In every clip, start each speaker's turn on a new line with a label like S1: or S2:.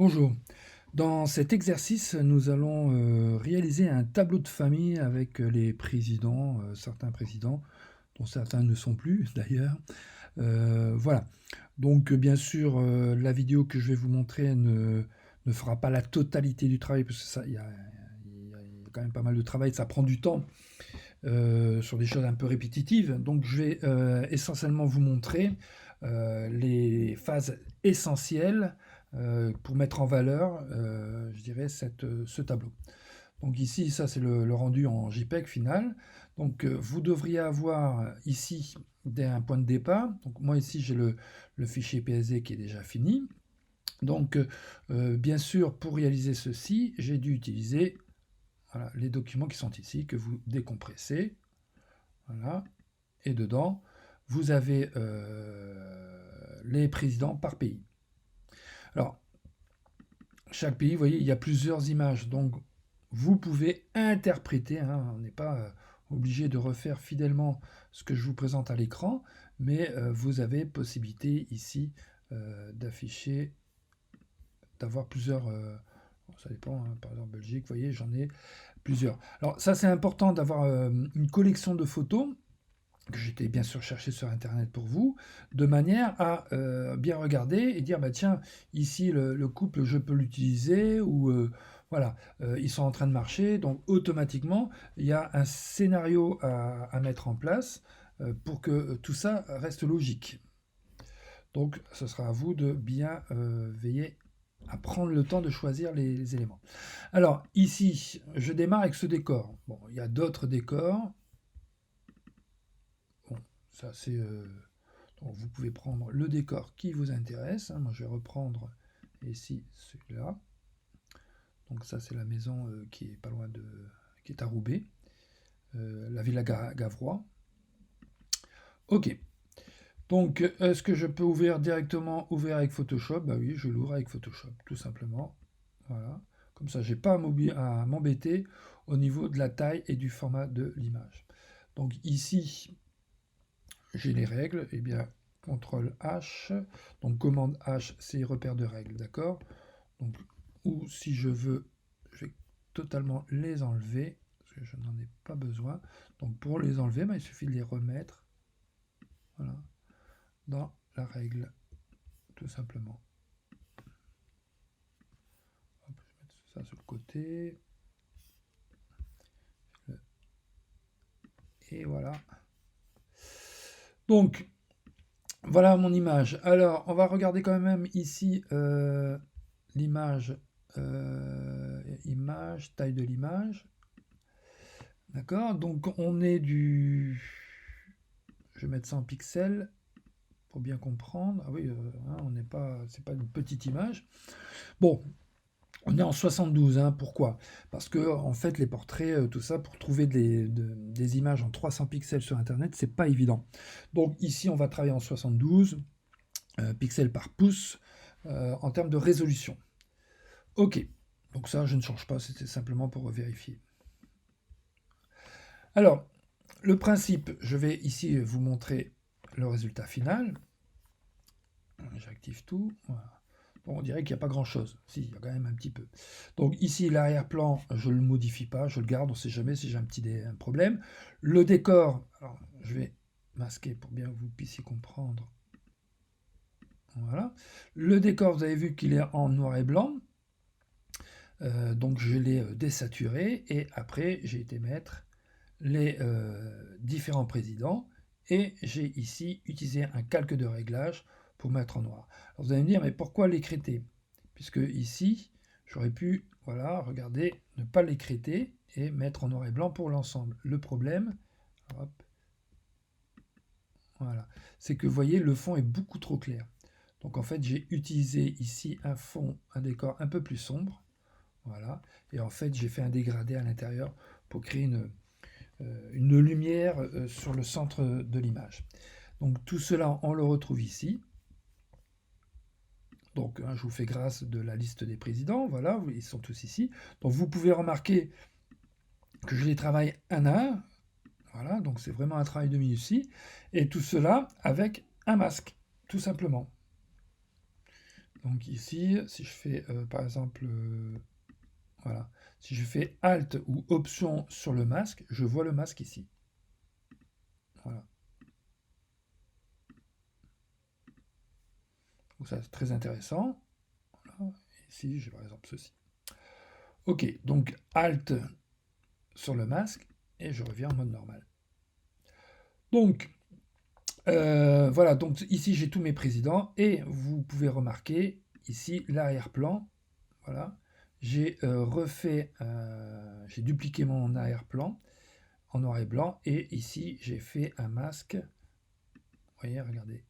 S1: Bonjour. Dans cet exercice, nous allons réaliser un tableau de famille avec les présidents, certains présidents, dont certains ne sont plus d'ailleurs. Voilà. Donc, bien sûr, la vidéo que je vais vous montrer ne fera pas la totalité du travail, parce que ça, il y a quand même pas mal de travail, ça prend du temps sur des choses un peu répétitives. Donc, je vais essentiellement vous montrer les phases essentielles pour mettre en valeur, je dirais, ce tableau. Donc ici, ça c'est le rendu en JPEG final. Donc vous devriez avoir ici un point de départ. Donc moi ici j'ai le fichier PSD qui est déjà fini. Donc bien sûr, pour réaliser ceci, j'ai dû utiliser voilà, les documents qui sont ici, que vous décompressez. Voilà. Et dedans, vous avez les présidents par pays. Alors, chaque pays, vous voyez, il y a plusieurs images. Donc, vous pouvez interpréter, hein, on n'est pas obligé de refaire fidèlement ce que je vous présente à l'écran, mais vous avez possibilité ici d'afficher, d'avoir plusieurs... ça dépend, hein, par exemple Belgique, vous voyez, j'en ai plusieurs. Alors ça, c'est important d'avoir une collection de photos que j'étais bien sûr cherché sur internet pour vous, de manière à bien regarder et dire bah tiens, ici le couple je peux l'utiliser, ou voilà, ils sont en train de marcher, donc automatiquement il y a un scénario à mettre en place pour que tout ça reste logique. Donc ce sera à vous de bien veiller à prendre le temps de choisir les éléments. Alors ici, je démarre avec ce décor. Bon, il y a d'autres décors. Bon, ça c'est... donc vous pouvez prendre le décor qui vous intéresse. Moi je vais reprendre ici celui-là. Donc ça c'est la maison qui est pas loin de... qui est à Roubaix. La Villa Gavrois. Ok. Donc est-ce que je peux ouvrir avec Photoshop? Bah oui, je l'ouvre avec Photoshop, tout simplement. Voilà. Comme ça, j'ai pas à m'embêter au niveau de la taille et du format de l'image. Donc ici, j'ai les règles. Eh bien, CTRL H, donc commande H, c'est repère de règles, d'accord? Donc, ou si je veux, je vais totalement les enlever, parce que je n'en ai pas besoin. Donc pour les enlever, il suffit de les remettre, voilà, dans la règle, tout simplement. Hop, je vais mettre ça sur le côté. Et voilà. Donc, voilà mon image. Alors, on va regarder quand même ici l'image, image, taille de l'image. D'accord? Donc, on est du... Je vais mettre ça en pixels pour bien comprendre. Ah oui, hein, on n'est pas... C'est pas une petite image. Bon, on est en 72, hein, pourquoi? Parce que en fait les portraits, tout ça, pour trouver des images en 300 pixels sur internet, c'est pas évident. Donc ici on va travailler en 72 pixels par pouce en termes de résolution. Ok, donc ça je ne change pas, c'était simplement pour vérifier. Alors, le principe, je vais ici vous montrer le résultat final. J'active tout, voilà. Bon, on dirait qu'il n'y a pas grand-chose. Si, il y a quand même un petit peu. Donc ici, l'arrière-plan, je ne le modifie pas, je le garde, on ne sait jamais si j'ai un problème. Le décor, alors, je vais masquer pour bien que vous puissiez comprendre. Voilà. Le décor, vous avez vu qu'il est en noir et blanc. Donc je l'ai désaturé et après, j'ai été mettre les différents présidents et j'ai ici utilisé un calque de réglage pour mettre en noir. Alors vous allez me dire, mais pourquoi l'écréter? Puisque ici, j'aurais pu, voilà, regardez, ne pas l'écréter et mettre en noir et blanc pour l'ensemble. Le problème, hop, voilà, c'est que vous voyez, le fond est beaucoup trop clair. Donc en fait, j'ai utilisé ici un fond, un décor un peu plus sombre, voilà, et en fait, j'ai fait un dégradé à l'intérieur pour créer une lumière sur le centre de l'image. Donc tout cela, on le retrouve ici. Donc hein, je vous fais grâce de la liste des présidents, voilà, ils sont tous ici. Donc vous pouvez remarquer que je les travaille un à un, voilà, donc c'est vraiment un travail de minutie, et tout cela avec un masque, tout simplement. Donc ici, si je fais par exemple, voilà, si je fais Alt ou Option sur le masque, je vois le masque ici. Voilà. Donc ça c'est très intéressant. Voilà. Ici, j'ai par exemple ceci. Ok, donc Alt sur le masque et je reviens en mode normal. Donc voilà, donc ici j'ai tous mes présidents et vous pouvez remarquer ici l'arrière-plan. Voilà, j'ai j'ai dupliqué mon arrière-plan en noir et blanc et ici j'ai fait un masque. Vous voyez, regardez,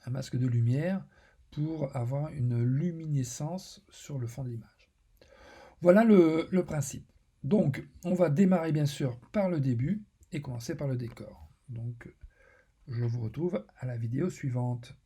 S1: un masque de lumière pour avoir une luminescence sur le fond de l'image. Voilà le principe. Donc, on va démarrer bien sûr par le début et commencer par le décor. Donc, je vous retrouve à la vidéo suivante.